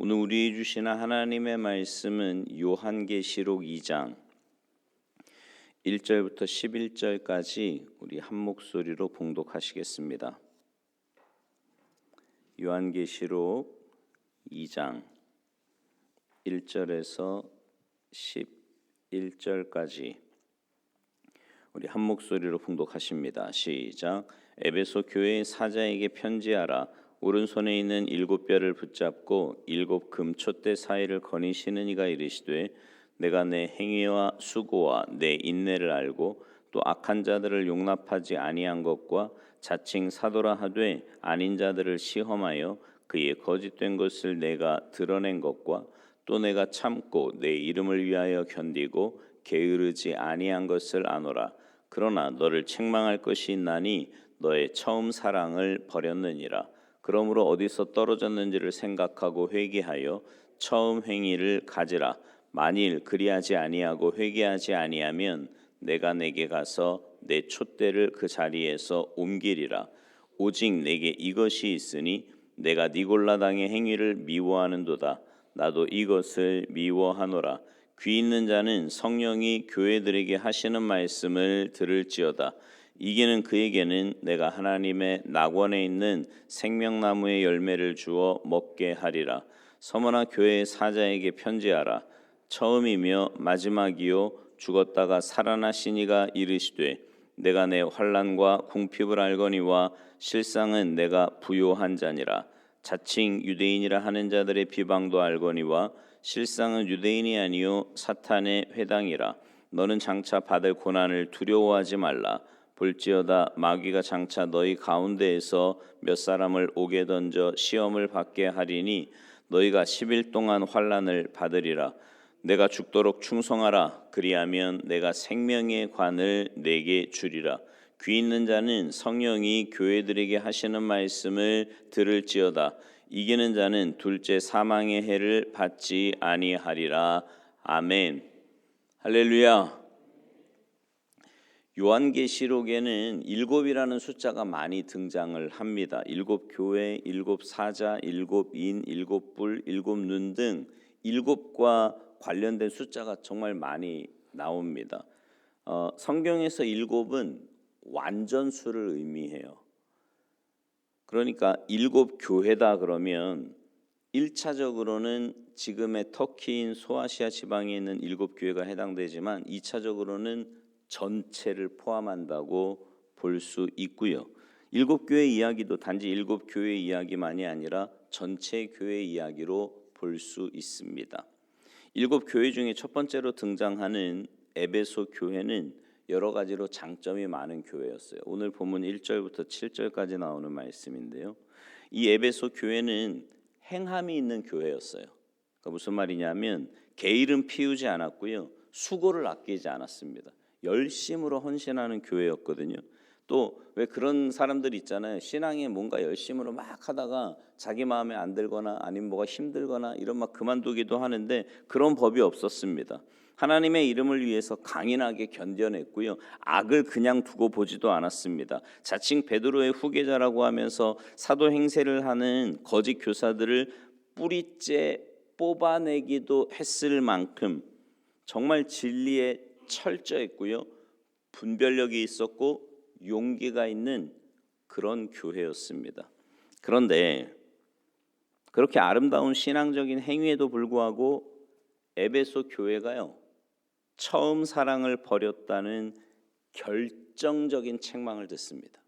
오늘 우리 주시는 하나님의 말씀은 요한계시록 2장 1절부터 11절까지 우리 한 목소리로 봉독하시겠습니다. 요한계시록 2장 1절에서 11절까지 우리 한 목소리로 봉독하십니다. 시작. 에베소 교회의 사자에게 편지하라. 오른손에 있는 7뼈를 붙잡고 7 금촛대 사이를 거니시는 이가 이르시되 내가 내 행위와 수고와 내 인내를 알고 또 악한 자들을 용납하지 아니한 것과 자칭 사도라 하되 아닌 자들을 시험하여 그의 거짓된 것을 내가 드러낸 것과 또 내가 참고 내 이름을 위하여 견디고 게으르지 아니한 것을 아노라. 그러나 너를 책망할 것이 있나니 너의 처음 사랑을 버렸느니라. 그러므로 어디서 떨어졌는지를 생각하고 회개하여 처음 행위를 가지라. 만일 그리하지 아니하고 회개하지 아니하면 내가 내게 가서 내 촛대를 그 자리에서 옮기리라. 오직 내게 이것이 있으니 내가 니골라당의 행위를 미워하는도다. 나도 이것을 미워하노라. 귀 있는 자는 성령이 교회들에게 하시는 말씀을 들을지어다. 이기는 그에게는 내가 하나님의 낙원에 있는 생명나무의 열매를 주어 먹게 하리라. 서머나 교회의 사자에게 편지하라. 처음이며 마지막이요 죽었다가 살아나신 이가 이르시되 내가 내 환난과 궁핍을 알거니와 실상은 내가 부요한 자니라. 자칭 유대인이라 하는 자들의 비방도 알거니와 실상은 유대인이 아니요 사탄의 회당이라. 너는 장차 받을 고난을 두려워하지 말라. 볼지어다 마귀가 장차 너희 가운데에서 몇 사람을 옥에 던져 시험을 받게 하리니 너희가 10일 동안 환난을 받으리라. 내가 죽도록 충성하라. 그리하면 내가 생명의 관을 내게 주리라. 귀 있는 자는 성령이 교회들에게 하시는 말씀을 들을지어다. 이기는 자는 둘째 사망의 해를 받지 아니하리라. 아멘. 할렐루야. 요한계시록에는 7이라는 숫자가 많이 등장을 합니다. 7 교회, 7 사자, 7 인, 7 뿔, 7 눈 등 7과 관련된 숫자가 정말 많이 나옵니다. 성경에서 7은 완전수를 의미해요. 그러니까 7 교회다 그러면 1차적으로는 지금의 터키인 소아시아 지방에 있는 7 교회가 해당되지만 2차적으로는 전체를 포함한다고 볼 수 있고요. 7 교회 이야기도 단지 7 교회 이야기만이 아니라 전체 교회 이야기로 볼 수 있습니다. 7 교회 중에 첫 번째로 등장하는 에베소 교회는 여러 가지로 장점이 많은 교회였어요. 오늘 본문 1절부터 7절까지 나오는 말씀인데요. 이 에베소 교회는 행함이 있는 교회였어요. 그러니까 무슨 말이냐면 게으름 피우지 않았고요. 수고를 아끼지 않았습니다. 열심으로 헌신하는 교회였거든요. 또 왜 그런 사람들 있잖아요. 신앙에 뭔가 열심으로 막 하다가 자기 마음에 안 들거나 아니면 뭐가 힘들거나 이런 막 그만두기도 하는데 그런 법이 없었습니다. 하나님의 이름을 위해서 강인하게 견뎌냈고요. 악을 그냥 두고 보지도 않았습니다. 자칭 베드로의 후계자라고 하면서 사도 행세를 하는 거짓 교사들을 뿌리째 뽑아내기도 했을 만큼 정말 진리에 철저했고요. 분별력이 있었고 용기가 있는 그런 교회였습니다. 그런데 그렇게 아름다운 신앙적인 행위에도 불구하고 에베소 교회가요. 처음 사랑을 버렸다는 결정적인 책망을 듣습니다.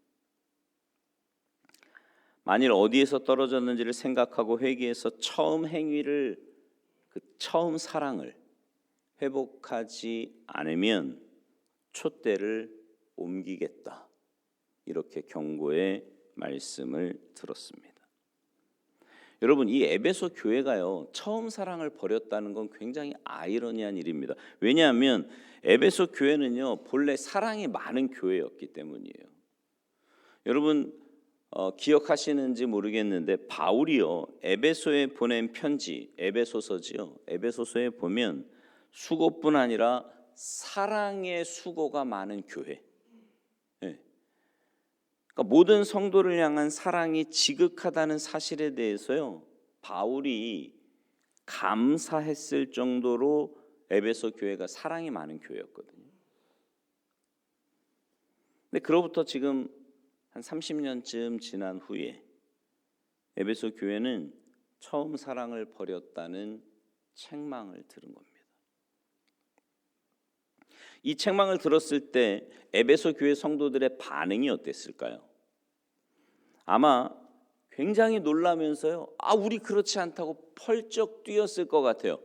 만일 어디에서 떨어졌는지를 생각하고 회개해서 처음 행위를 그 처음 사랑을 회복하지 않으면 촛대를 옮기겠다. 이렇게 경고의 말씀을 들었습니다. 여러분, 이 에베소 교회가요. 처음 사랑을 버렸다는 건 굉장히 아이러니한 일입니다. 왜냐하면 에베소 교회는요. 본래 사랑이 많은 교회였기 때문이에요. 여러분 기억하시는지 모르겠는데 바울이요. 에베소에 보낸 편지, 에베소서지요. 에베소서에 보면 수고뿐 아니라 사랑의 수고가 많은 교회. 그러니까 모든 성도를 향한 사랑이 지극하다는 사실에 대해서요. 바울이 감사했을 정도로 에베소 교회가 사랑이 많은 교회였거든요. 근데 그로부터 지금 한 30년쯤 지난 후에 에베소 교회는 처음 사랑을 버렸다는 책망을 들은 겁니다. 이 책망을 들었을 때 에베소 교회 성도들의 반응이 어땠을까요? 아마 굉장히 놀라면서요, 우리 그렇지 않다고 펄쩍 뛰었을 것 같아요.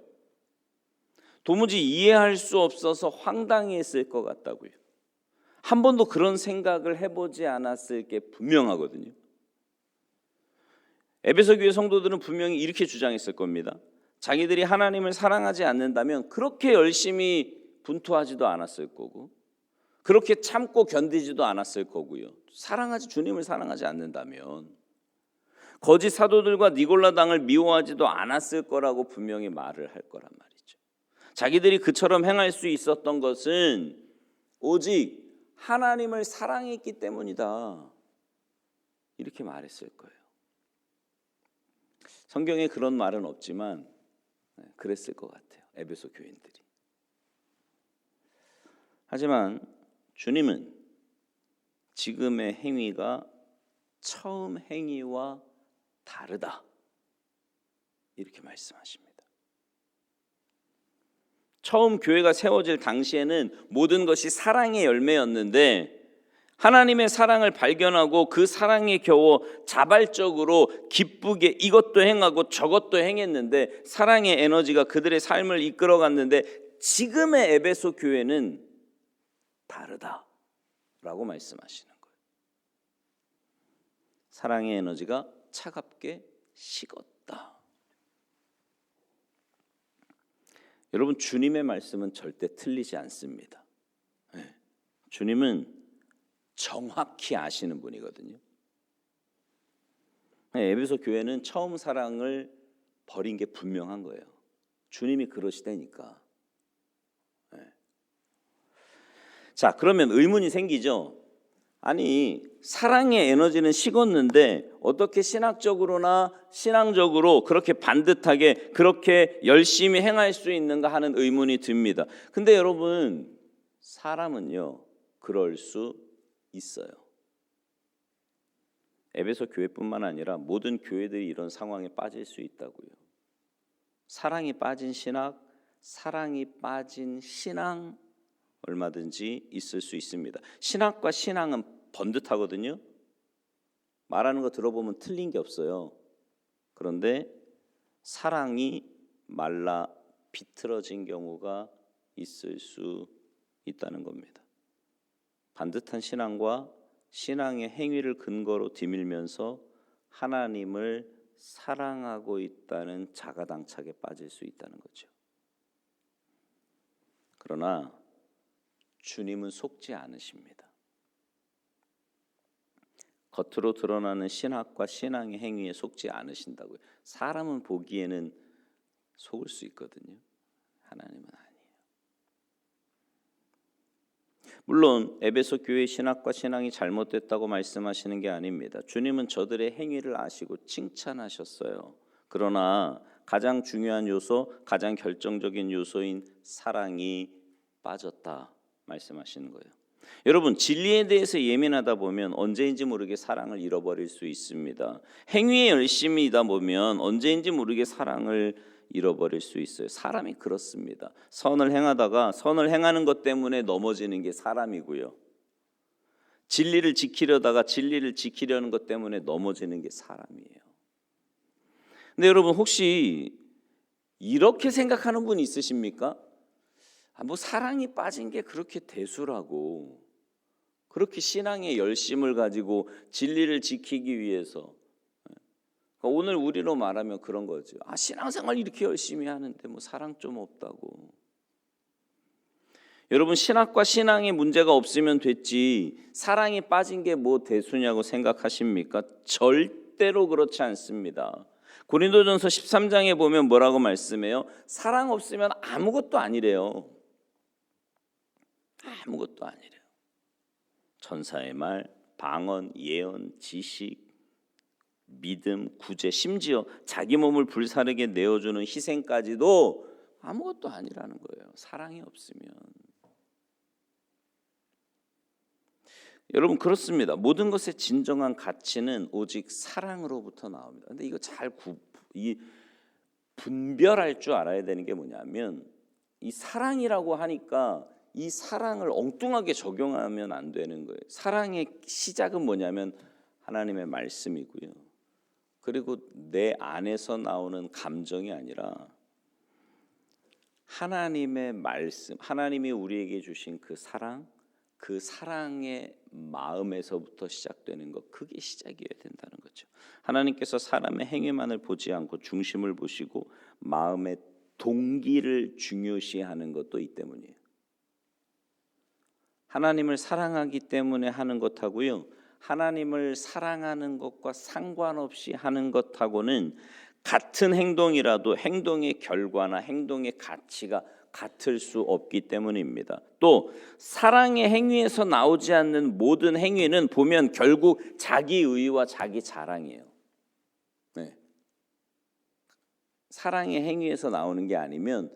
도무지 이해할 수 없어서 황당했을 것 같다고요. 한 번도 그런 생각을 해보지 않았을 게 분명하거든요. 에베소 교회 성도들은 분명히 이렇게 주장했을 겁니다. 자기들이 하나님을 사랑하지 않는다면 그렇게 열심히 분투하지도 않았을 거고, 그렇게 참고 견디지도 않았을 거고요. 주님을 사랑하지 않는다면 거짓 사도들과 니골라당을 미워하지도 않았을 거라고 분명히 말을 할 거란 말이죠. 자기들이 그처럼 행할 수 있었던 것은 오직 하나님을 사랑했기 때문이다, 이렇게 말했을 거예요. 성경에 그런 말은 없지만 그랬을 것 같아요, 에베소 교인들이. 하지만 주님은 지금의 행위가 처음 행위와 다르다, 이렇게 말씀하십니다. 처음 교회가 세워질 당시에는 모든 것이 사랑의 열매였는데 하나님의 사랑을 발견하고 그 사랑에 겨워 자발적으로 기쁘게 이것도 행하고 저것도 행했는데 사랑의 에너지가 그들의 삶을 이끌어갔는데 지금의 에베소 교회는 다르다라고 말씀하시는 거예요. 사랑의 에너지가 차갑게 식었다. 여러분, 주님의 말씀은 절대 틀리지 않습니다. 주님은 정확히 아시는 분이거든요. 에베소 교회는 처음 사랑을 버린 게 분명한 거예요. 주님이 그러시다니까. 자, 그러면 의문이 생기죠. 아니, 사랑의 에너지는 식었는데 어떻게 신학적으로나 신앙적으로 그렇게 반듯하게 그렇게 열심히 행할 수 있는가 하는 의문이 듭니다. 근데 여러분, 사람은요, 그럴 수 있어요. 에베소 교회뿐만 아니라 모든 교회들이 이런 상황에 빠질 수 있다고요. 사랑이 빠진 신학, 사랑이 빠진 신앙, 얼마든지 있을 수 있습니다. 신학과 신앙은 번듯하거든요. 말하는 거 들어보면 틀린 게 없어요. 그런데 사랑이 말라 비틀어진 경우가 있을 수 있다는 겁니다. 반듯한 신앙과 신앙의 행위를 근거로 뒤밀면서 하나님을 사랑하고 있다는 자가당착에 빠질 수 있다는 거죠. 그러나 주님은 속지 않으십니다. 겉으로 드러나는 신학과 신앙의 행위에 속지 않으신다고요. 사람은 보기에는 속을 수 있거든요. 하나님은 아니에요. 물론 에베소 교회의 신학과 신앙이 잘못됐다고 말씀하시는 게 아닙니다. 주님은 저들의 행위를 아시고 칭찬하셨어요. 그러나 가장 중요한 요소, 가장 결정적인 요소인 사랑이 빠졌다 말씀하시는 거예요. 여러분, 진리에 대해서 예민하다 보면 언제인지 모르게 사랑을 잃어버릴 수 있습니다. 행위에 열심이다 보면 언제인지 모르게 사랑을 잃어버릴 수 있어요. 사람이 그렇습니다. 선을 행하다가 선을 행하는 것 때문에 넘어지는 게 사람이고요. 진리를 지키려다가 진리를 지키려는 것 때문에 넘어지는 게 사람이에요. 근데 여러분, 혹시 이렇게 생각하는 분 있으십니까? 뭐 사랑이 빠진 게 그렇게 대수라고, 그렇게 신앙의 열심을 가지고 진리를 지키기 위해서, 그러니까 오늘 우리로 말하면 그런 거죠. 신앙생활 이렇게 열심히 하는데 뭐 사랑 좀 없다고. 여러분, 신학과 신앙에 문제가 없으면 됐지 사랑이 빠진 게 뭐 대수냐고 생각하십니까? 절대로 그렇지 않습니다. 고린도전서 13장에 보면 뭐라고 말씀해요? 사랑 없으면 아무것도 아니래요. 아무것도 아니래요. 천사의 말, 방언, 예언, 지식, 믿음, 구제, 심지어 자기 몸을 불사르게 내어주는 희생까지도 아무것도 아니라는 거예요. 사랑이 없으면. 여러분 그렇습니다. 모든 것의 진정한 가치는 오직 사랑으로부터 나옵니다. 근데 이거 잘 분별할 줄 알아야 되는 게 뭐냐면, 이 사랑이라고 하니까 이 사랑을 엉뚱하게 적용하면 안 되는 거예요. 사랑의 시작은 뭐냐면 하나님의 말씀이고요. 그리고 내 안에서 나오는 감정이 아니라 하나님의 말씀, 하나님이 우리에게 주신 그 사랑, 그 사랑의 마음에서부터 시작되는 것, 그게 시작이어야 된다는 거죠. 하나님께서 사람의 행위만을 보지 않고 중심을 보시고 마음의 동기를 중요시하는 것도 이 때문이에요. 하나님을 사랑하기 때문에 하는 것하고요, 하나님을 사랑하는 것과 상관없이 하는 것하고는 같은 행동이라도 행동의 결과나 행동의 가치가 같을 수 없기 때문입니다. 또 사랑의 행위에서 나오지 않는 모든 행위는 보면 결국 자기 의와 자기 자랑이에요. 네. 사랑의 행위에서 나오는 게 아니면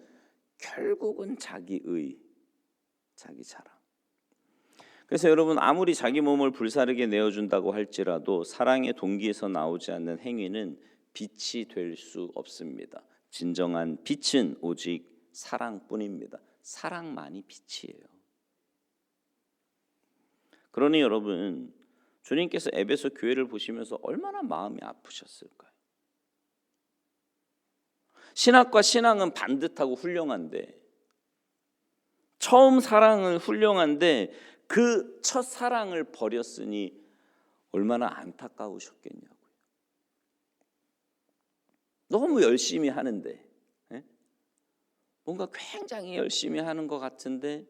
결국은 자기 의, 자기 자랑. 그래서 여러분 아무리 자기 몸을 불사르게 내어준다고 할지라도 사랑의 동기에서 나오지 않는 행위는 빛이 될 수 없습니다. 진정한 빛은 오직 사랑뿐입니다. 사랑만이 빛이에요. 그러니 여러분, 주님께서 에베소 교회를 보시면서 얼마나 마음이 아프셨을까요? 신학과 신앙은 반듯하고 훌륭한데, 처음 사랑은 훌륭한데 그 첫 사랑을 버렸으니 얼마나 안타까우셨겠냐고요. 너무 열심히 하는데, 뭔가 굉장히 열심히 하는 것 같은데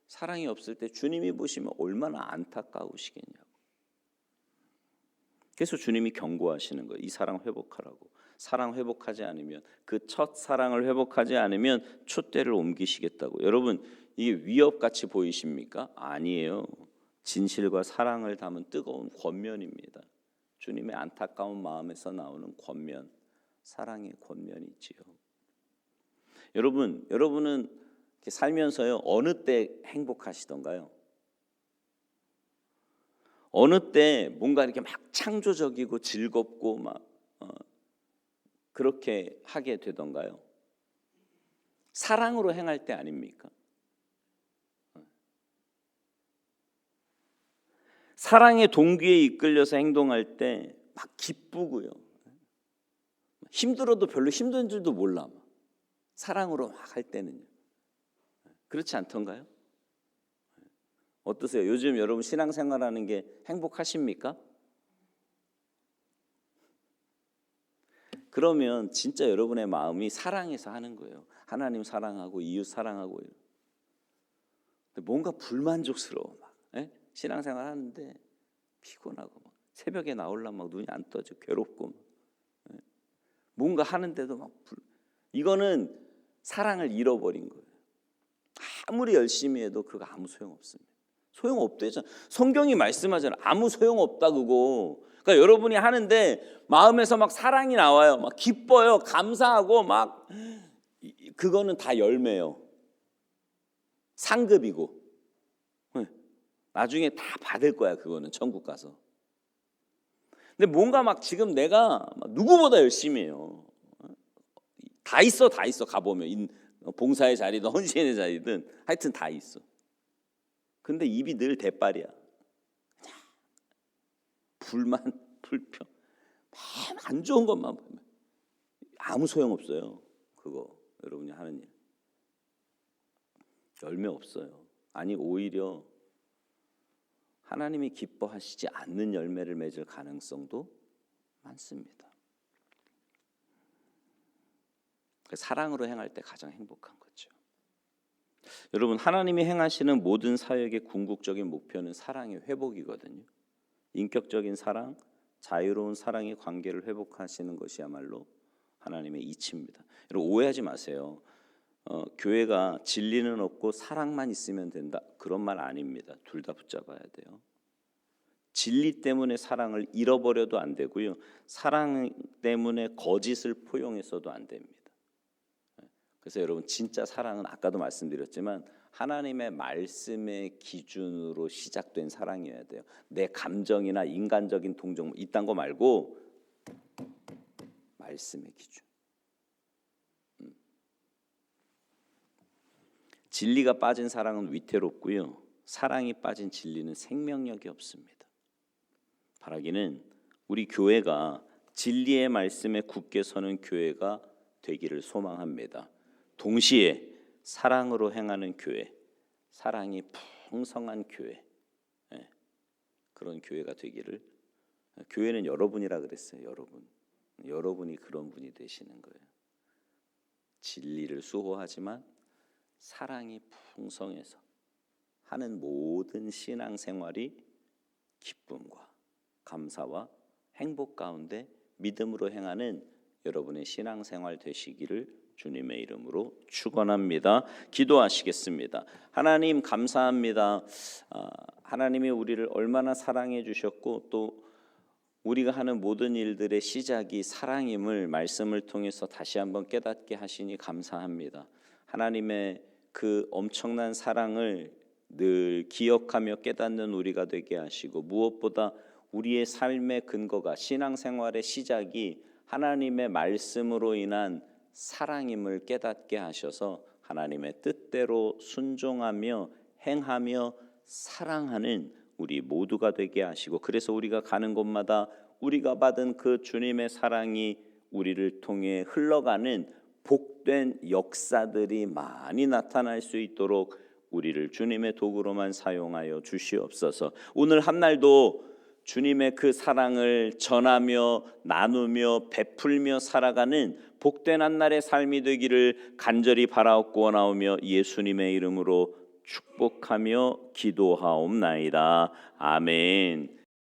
사랑이 없을 때 주님이 보시면 얼마나 안타까우시겠냐고. 그래서 주님이 경고하시는 거예요. 이 사랑 회복하라고. 사랑 회복하지 않으면, 그 첫 사랑을 회복하지 않으면 촛대를 옮기시겠다고. 여러분 이게 위협같이 보이십니까? 아니에요. 진실과 사랑을 담은 뜨거운 권면입니다. 주님의 안타까운 마음에서 나오는 권면, 사랑의 권면이지요. 여러분은 살면서요 어느 때 행복하시던가요? 어느 때 뭔가 이렇게 막 창조적이고 즐겁고 막 그렇게 하게 되던가요? 사랑으로 행할 때 아닙니까? 사랑의 동기에 이끌려서 행동할 때 막 기쁘고요. 힘들어도 별로 힘든 줄도 몰라. 사랑으로 막 할 때는요. 그렇지 않던가요? 어떠세요? 요즘 여러분 신앙생활하는 게 행복하십니까? 그러면 진짜 여러분의 마음이 사랑해서 하는 거예요. 하나님 사랑하고 이웃 사랑하고. 근데 뭔가 불만족스러워. 막 신앙생활 하는데 피곤하고 막 새벽에 나오려면 막 눈이 안 떠져, 괴롭고 뭔가 하는데도 막 이거는 사랑을 잃어버린 거예요. 아무리 열심히 해도 그거 아무 소용없습니다. 소용없대잖아. 성경이 말씀하잖아요. 아무 소용없다 그거. 그러니까 여러분이 하는데 마음에서 막 사랑이 나와요. 막 기뻐요. 감사하고 막 그거는 다 열매요. 상급이고. 나중에 다 받을 거야. 그거는 천국 가서. 근데 뭔가 막 지금 내가 누구보다 열심히 해요. 다 있어. 가보면 봉사의 자리든 헌신의 자리든 하여튼 다 있어. 근데 입이 늘 대빨이야. 불만, 불평, 안 좋은 것만 보면 아무 소용없어요. 그거 여러분이 하는 일 열매 없어요. 아니 오히려 하나님이 기뻐하시지 않는 열매를 맺을 가능성도 많습니다. 사랑으로 행할 때 가장 행복한 거죠. 여러분 하나님이 행하시는 모든 사역의 궁극적인 목표는 사랑의 회복이거든요. 인격적인 사랑, 자유로운 사랑의 관계를 회복하시는 것이야말로 하나님의 이치입니다. 여러분 오해하지 마세요. 교회가 진리는 없고 사랑만 있으면 된다, 그런 말 아닙니다. 둘 다 붙잡아야 돼요. 진리 때문에 사랑을 잃어버려도 안 되고요. 사랑 때문에 거짓을 포용해서도 안 됩니다. 그래서 여러분 진짜 사랑은 아까도 말씀드렸지만 하나님의 말씀의 기준으로 시작된 사랑이어야 돼요. 내 감정이나 인간적인 동정 이딴 거 말고 말씀의 기준. 진리가 빠진 사랑은 위태롭고요. 사랑이 빠진 진리는 생명력이 없습니다. 바라기는 우리 교회가 진리의 말씀에 굳게 서는 교회가 되기를 소망합니다. 동시에 사랑으로 행하는 교회, 사랑이 풍성한 교회, 그런 교회가 되기를. 교회는 여러분이라 그랬어요. 여러분이 그런 분이 되시는 거예요. 진리를 수호하지만 사랑이 풍성해서 하는 모든 신앙생활이 기쁨과 감사와 행복 가운데 믿음으로 행하는 여러분의 신앙생활 되시기를 주님의 이름으로 축원합니다. 기도하시겠습니다. 하나님 감사합니다. 하나님이 우리를 얼마나 사랑해 주셨고 또 우리가 하는 모든 일들의 시작이 사랑임을 말씀을 통해서 다시 한번 깨닫게 하시니 감사합니다. 하나님의 그 엄청난 사랑을 늘 기억하며 깨닫는 우리가 되게 하시고 무엇보다 우리의 삶의 근거가 신앙생활의 시작이 하나님의 말씀으로 인한 사랑임을 깨닫게 하셔서 하나님의 뜻대로 순종하며 행하며 사랑하는 우리 모두가 되게 하시고 그래서 우리가 가는 곳마다 우리가 받은 그 주님의 사랑이 우리를 통해 흘러가는 복된 역사들이 많이 나타날 수 있도록 우리를 주님의 도구로만 사용하여 주시옵소서. 오늘 한 날도 주님의 그 사랑을 전하며 나누며 베풀며 살아가는 복된 한 날의 삶이 되기를 간절히 바라옵고 원하오며 예수님의 이름으로 축복하며 기도하옵나이다. 아멘.